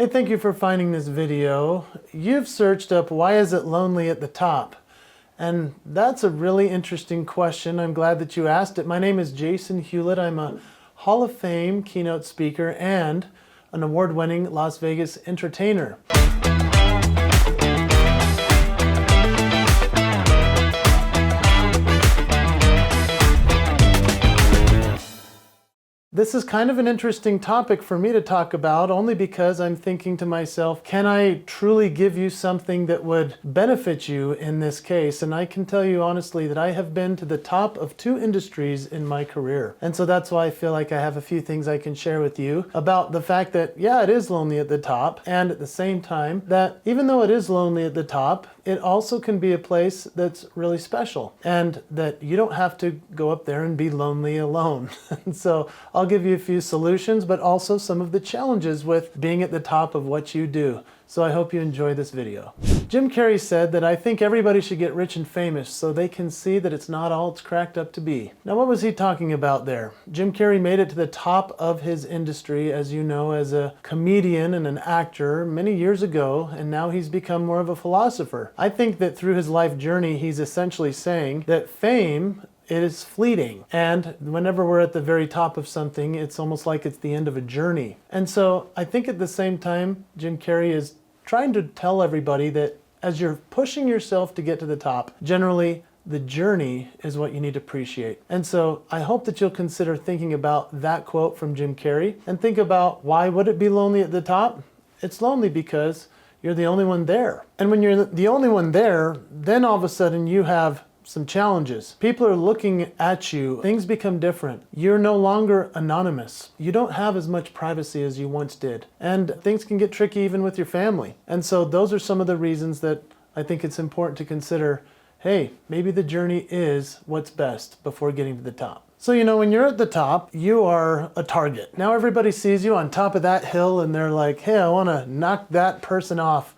Hey, thank you for finding this video. You've searched up why is it lonely at the top? And that's a really interesting question. I'm glad that you asked it. My name is Jason Hewlett. I'm a Hall of Fame keynote speaker and an award-winning Las Vegas entertainer. This is kind of an interesting topic for me to talk about, only because I'm thinking to myself, can I truly give you something that would benefit you in this case? And I can tell you honestly that I have been to the top of 2 industries in my career. And so that's why I feel like I have a few things I can share with you about the fact that, yeah, it is lonely at the top, and at the same time that even though it is lonely at the top, it also can be a place that's really special, and that you don't have to go up there and be lonely alone. And so I'll give you a few solutions, but also some of the challenges with being at the top of what you do. So I hope you enjoy this video. Jim Carrey said that I think everybody should get rich and famous so they can see that it's not all it's cracked up to be. Now, what was he talking about there? Jim Carrey made it to the top of his industry, as you know, as a comedian and an actor many years ago, and now he's become more of a philosopher. I think that through his life journey, he's essentially saying that fame, it is fleeting. And whenever we're at the very top of something, it's almost like it's the end of a journey. And so I think at the same time, Jim Carrey is trying to tell everybody that as you're pushing yourself to get to the top, generally the journey is what you need to appreciate. And so I hope that you'll consider thinking about that quote from Jim Carrey and think about, why would it be lonely at the top? It's lonely because you're the only one there. And when you're the only one there, then all of a sudden you have some challenges. People are looking at you. Things become different. You're no longer anonymous. You don't have as much privacy as you once did. And things can get tricky even with your family. And so those are some of the reasons that I think it's important to consider, hey, maybe the journey is what's best before getting to the top. So, you know, when you're at the top, you are a target. Now everybody sees you on top of that hill and they're like, hey, I want to knock that person off.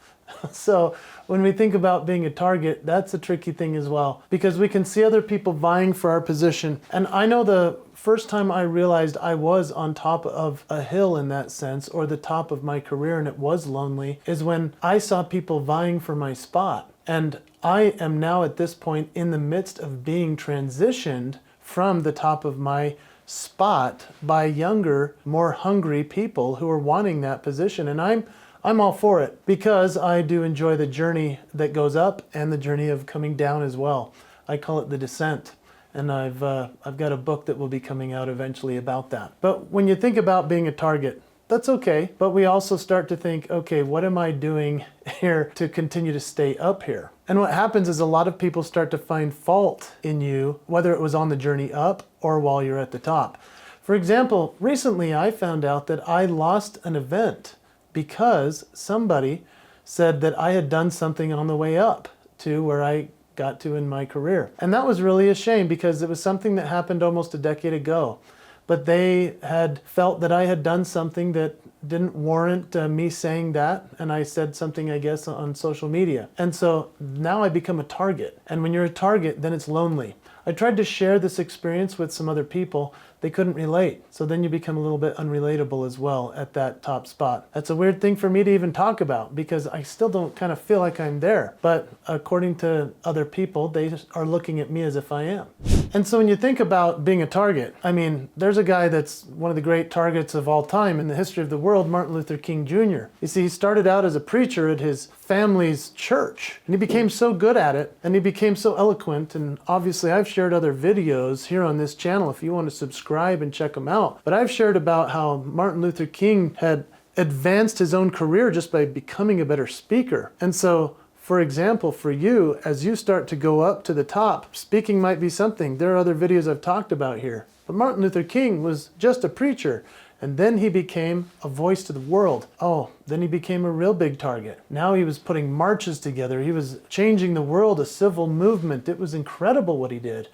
So when we think about being a target, that's a tricky thing as well, because we can see other people vying for our position. And I know the first time I realized I was on top of a hill in that sense, or the top of my career, and it was lonely, is when I saw people vying for my spot. And I am now at this point in the midst of being transitioned from the top of my spot by younger, more hungry people who are wanting that position. And I'm all for it, because I do enjoy the journey that goes up and the journey of coming down as well. I call it the descent. And I've got a book that will be coming out eventually about that. But when you think about being a target, that's okay. But we also start to think, okay, what am I doing here to continue to stay up here? And what happens is a lot of people start to find fault in you, whether it was on the journey up or while you're at the top. For example, recently I found out that I lost an event because somebody said that I had done something on the way up to where I got to in my career. And that was really a shame, because it was something that happened almost a decade ago. But they had felt that I had done something that didn't warrant me saying that, and I said something, I guess, on social media. And so now I become a target. And when you're a target, then it's lonely. I tried to share this experience with some other people. They couldn't relate. So then you become a little bit unrelatable as well at that top spot. That's a weird thing for me to even talk about, because I still don't kind of feel like I'm there. But according to other people, they are looking at me as if I am. And so when you think about being a target, I mean, there's a guy that's one of the great targets of all time in the history of the world, Martin Luther King Jr. You see, he started out as a preacher at his family's church, and he became so good at it, and he became so eloquent. And obviously I've shared other videos here on this channel if you want to subscribe and check them out. But I've shared about how Martin Luther King had advanced his own career just by becoming a better speaker. And so, for example, for you, as you start to go up to the top, speaking might be something. There are other videos I've talked about here. But Martin Luther King was just a preacher, and then he became a voice to the world. Oh, then he became a real big target. Now he was putting marches together. He was changing the world, a civil movement. It was incredible what he did.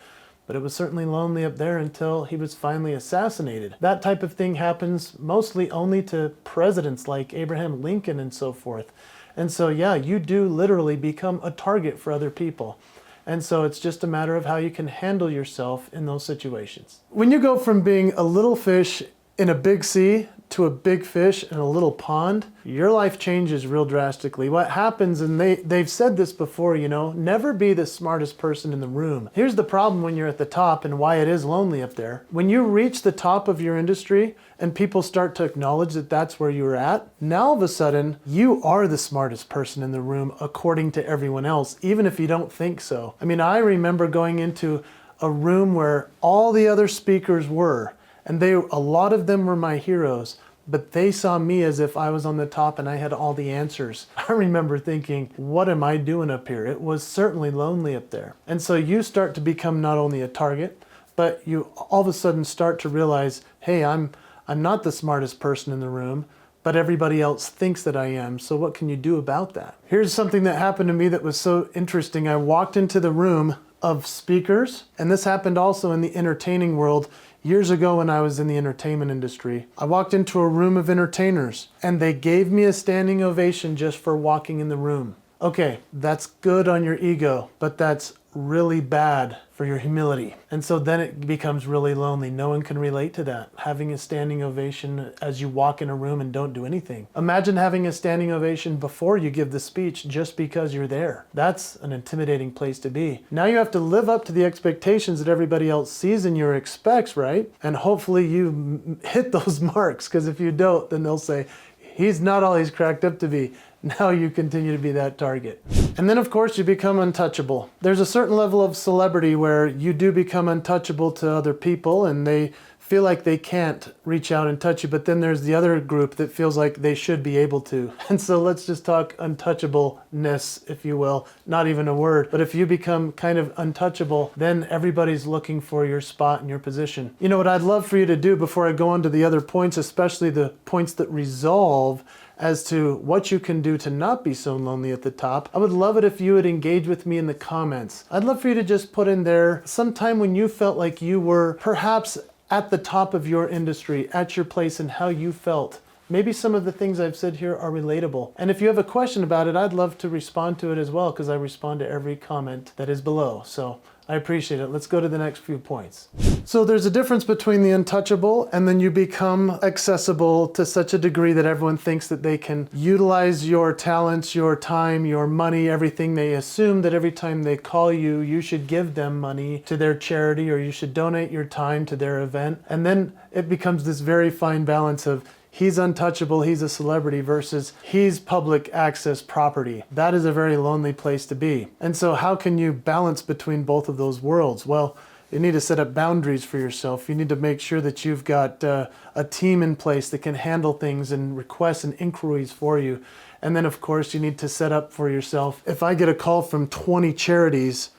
But it was certainly lonely up there until he was finally assassinated. That type of thing happens mostly only to presidents like Abraham Lincoln and so forth. And so, yeah, you do literally become a target for other people. And so it's just a matter of how you can handle yourself in those situations. When you go from being a little fish in a big sea to a big fish in a little pond, your life changes real drastically. What happens, and they've said this before, never be the smartest person in the room. Here's the problem when you're at the top and why it is lonely up there. When you reach the top of your industry and people start to acknowledge that that's where you're at, now all of a sudden you are the smartest person in the room according to everyone else, even if you don't think so. I mean, I remember going into a room where all the other speakers were, and a lot of them were my heroes, but they saw me as if I was on the top and I had all the answers. I remember thinking, what am I doing up here? It was certainly lonely up there. And so you start to become not only a target, but you all of a sudden start to realize, hey, I'm not the smartest person in the room, but everybody else thinks that I am. So what can you do about that? Here's something that happened to me that was so interesting. I walked into the room of speakers, and this happened also in the entertaining world years ago when I was in the entertainment industry. I walked into a room of entertainers, and they gave me a standing ovation just for walking in the room. Okay, that's good on your ego, but that's really bad for your humility. And so then it becomes really lonely. No one can relate to that. Having a standing ovation as you walk in a room and don't do anything. Imagine having a standing ovation before you give the speech just because you're there. That's an intimidating place to be. Now you have to live up to the expectations that everybody else sees and you expects, right? And hopefully you hit those marks, because if you don't, then they'll say, he's not all he's cracked up to be. Now you continue to be that target. And then of course you become untouchable. There's a certain level of celebrity where you do become untouchable to other people and they feel like they can't reach out and touch you, but then there's the other group that feels like they should be able to. And so let's just talk untouchableness, if you will, not even a word. But if you become kind of untouchable, then everybody's looking for your spot and your position. You know what I'd love for you to do before I go on to the other points, especially the points that resolve as to what you can do to not be so lonely at the top. I would love it if you would engage with me in the comments. I'd love for you to just put in there some time when you felt like you were perhaps at the top of your industry, at your place, and how you felt. Maybe some of the things I've said here are relatable. And if you have a question about it, I'd love to respond to it as well, because I respond to every comment that is below. So I appreciate it. Let's go to the next few points. So there's a difference between the untouchable and then you become accessible to such a degree that everyone thinks that they can utilize your talents, your time, your money, everything. They assume that every time they call you, you should give them money to their charity or you should donate your time to their event. And then it becomes this very fine balance of he's untouchable, he's a celebrity, versus he's public access property. That is a very lonely place to be. And so how can you balance between both of those worlds? Well, you need to set up boundaries for yourself. You need to make sure that you've got a team in place that can handle things and requests and inquiries for you. And then of course you need to set up for yourself, if I get a call from 20 charities,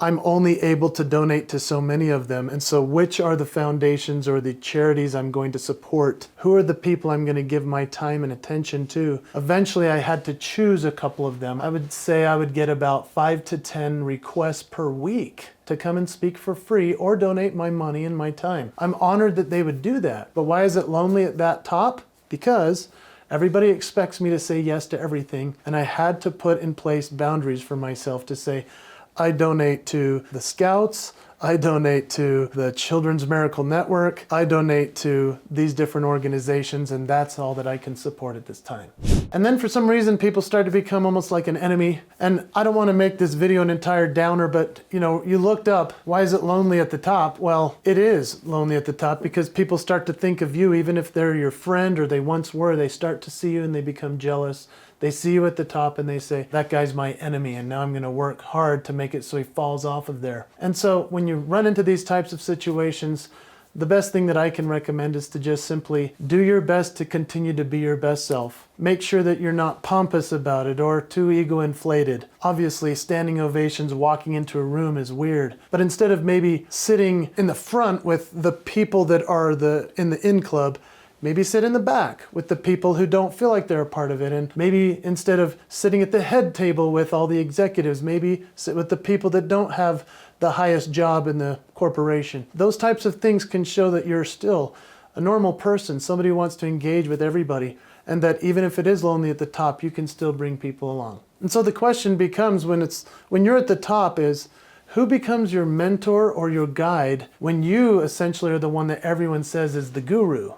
I'm only able to donate to so many of them. And so which are the foundations or the charities I'm going to support? Who are the people I'm going to give my time and attention to? Eventually I had to choose a couple of them. I would say I would get about 5 to 10 requests per week to come and speak for free or donate my money and my time. I'm honored that they would do that. But why is it lonely at that top? Because everybody expects me to say yes to everything. And I had to put in place boundaries for myself to say, I donate to the Scouts, I donate to the Children's Miracle Network, I donate to these different organizations, and that's all that I can support at this time. And then for some reason, people start to become almost like an enemy. And I don't want to make this video an entire downer, but you looked up, why is it lonely at the top? Well, it is lonely at the top because people start to think of you, even if they're your friend or they once were, they start to see you and they become jealous. They see you at the top and they say, that guy's my enemy and now I'm going to work hard to make it so he falls off of there. And so when you run into these types of situations, the best thing that I can recommend is to just simply do your best to continue to be your best self. Make sure that you're not pompous about it or too ego inflated. Obviously, standing ovations walking into a room is weird, but instead of maybe sitting in the front with the people that are in the in club, maybe sit in the back with the people who don't feel like they're a part of it. And maybe instead of sitting at the head table with all the executives, maybe sit with the people that don't have the highest job in the corporation. Those types of things can show that you're still a normal person, somebody who wants to engage with everybody, and that even if it is lonely at the top, you can still bring people along. And so the question becomes when you're at the top is, who becomes your mentor or your guide when you essentially are the one that everyone says is the guru?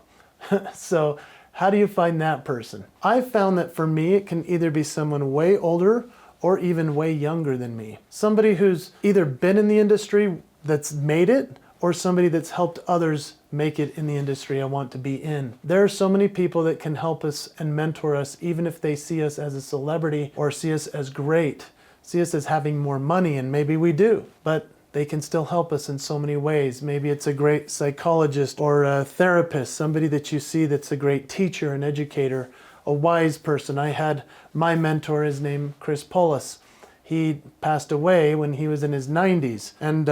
So How do you find that person? I've found that for me, it can either be someone way older or even way younger than me. Somebody who's either been in the industry that's made it, or somebody that's helped others make it in the industry I want to be in. There are so many people that can help us and mentor us, even if they see us as a celebrity or see us as great, see us as having more money, and maybe we do, but they can still help us in so many ways. Maybe it's a great psychologist or a therapist, somebody that you see that's a great teacher and educator, a wise person. I had my mentor, his name Chris Polis. He passed away when he was in his 90s. And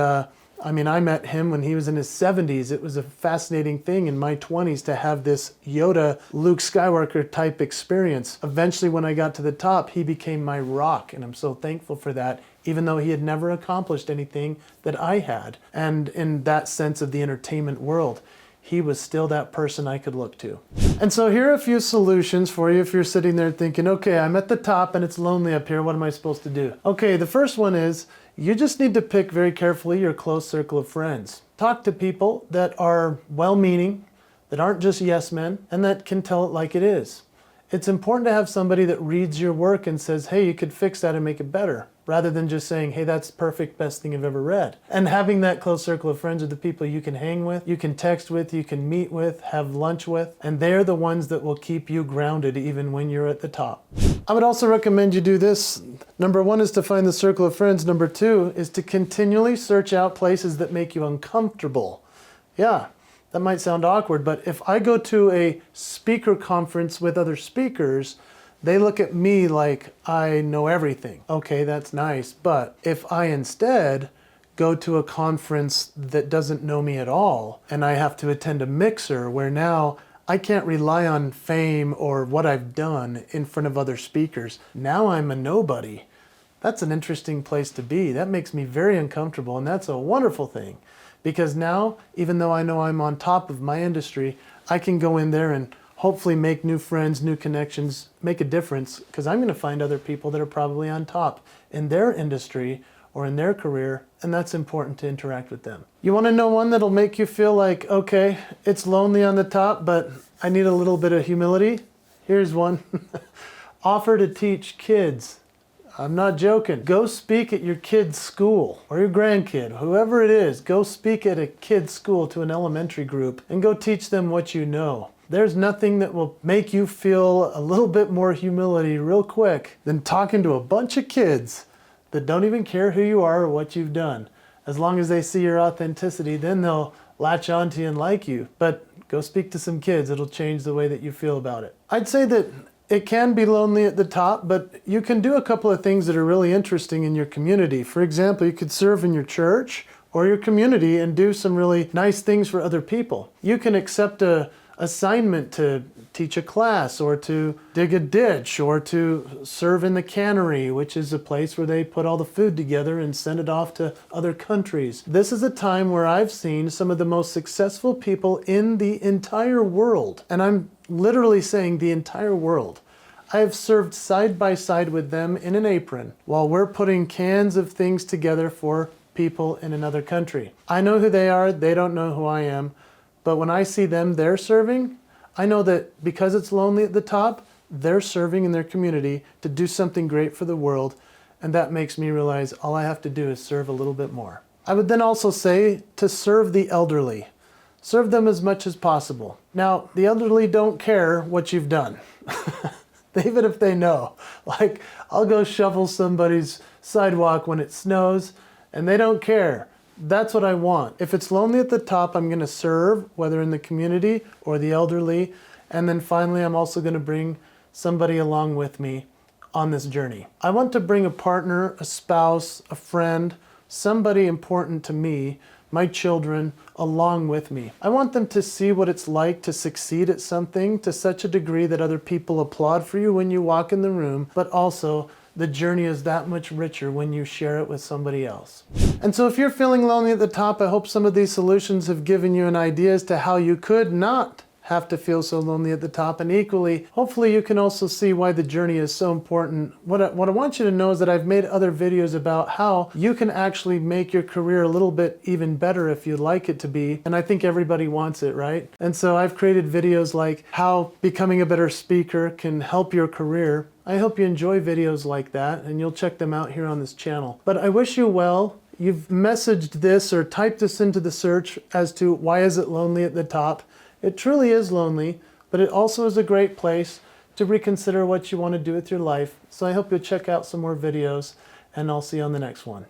I met him when he was in his 70s. It was a fascinating thing in my 20s to have this Yoda, Luke Skywalker type experience. Eventually, when I got to the top, he became my rock, and I'm so thankful for that, even though he had never accomplished anything that I had. And in that sense of the entertainment world, he was still that person I could look to. And so here are a few solutions for you if you're sitting there thinking, okay, I'm at the top and it's lonely up here, what am I supposed to do? Okay, the first one is, you just need to pick very carefully your close circle of friends. Talk to people that are well-meaning, that aren't just yes men, and that can tell it like it is. It's important to have somebody that reads your work and says, hey, you could fix that and make it better, rather than just saying, hey, that's perfect, best thing I've ever read. And having that close circle of friends are the people you can hang with, you can text with, you can meet with, have lunch with, and they're the ones that will keep you grounded even when you're at the top. I would also recommend you do this. Number one is to find the circle of friends. Number two is to continually search out places that make you uncomfortable. Yeah, that might sound awkward, but if I go to a speaker conference with other speakers, they look at me like I know everything. Okay, that's nice, but if I instead go to a conference that doesn't know me at all, and I have to attend a mixer where now I can't rely on fame or what I've done in front of other speakers. Now I'm a nobody. That's an interesting place to be. That makes me very uncomfortable, and that's a wonderful thing. Because now, even though I know I'm on top of my industry, I can go in there and hopefully make new friends, new connections, make a difference, because I'm going to find other people that are probably on top in their industry or in their career, and that's important to interact with them. You want to know one that'll make you feel like, okay, it's lonely on the top, but I need a little bit of humility? Here's one. Offer to teach kids. I'm not joking. Go speak at your kid's school or your grandkid, whoever it is. Go speak at a kid's school to an elementary group and go teach them what you know. There's nothing that will make you feel a little bit more humility real quick than talking to a bunch of kids that don't even care who you are or what you've done. As long as they see your authenticity, then they'll latch onto you and like you. But go speak to some kids. It'll change the way that you feel about it. I'd say that it can be lonely at the top, but you can do a couple of things that are really interesting in your community. For example, you could serve in your church or your community and do some really nice things for other people. You can accept a assignment to teach a class or to dig a ditch or to serve in the cannery, which is a place where they put all the food together and send it off to other countries. This is a time where I've seen some of the most successful people in the entire world, and I'm literally saying the entire world. I have served side by side with them in an apron while we're putting cans of things together for people in another country. I know who they are, they don't know who I am, but when I see them, they're serving, I know that because it's lonely at the top, they're serving in their community to do something great for the world, and that makes me realize all I have to do is serve a little bit more. I would then also say to serve the elderly. Serve them as much as possible. Now, the elderly don't care what you've done, even if they know. Like, I'll go shovel somebody's sidewalk when it snows, and they don't care. That's what I want. If it's lonely at the top, I'm going to serve, whether in the community or the elderly. And then finally, I'm also going to bring somebody along with me on this journey. I want to bring a partner, a spouse, a friend, somebody important to me, my children, along with me. I want them to see what it's like to succeed at something to such a degree that other people applaud for you when you walk in the room, but also the journey is that much richer when you share it with somebody else. And so if you're feeling lonely at the top, I hope some of these solutions have given you an idea as to how you could not have to feel so lonely at the top. And equally, hopefully you can also see why the journey is so important. What I want you to know is that I've made other videos about how you can actually make your career a little bit even better if you'd like it to be. And I think everybody wants it, right? And so I've created videos like how becoming a better speaker can help your career. I hope you enjoy videos like that, and you'll check them out here on this channel. But I wish you well. You've messaged this or typed this into the search as to why is it lonely at the top. It truly is lonely, but it also is a great place to reconsider what you want to do with your life. So I hope you'll check out some more videos, and I'll see you on the next one.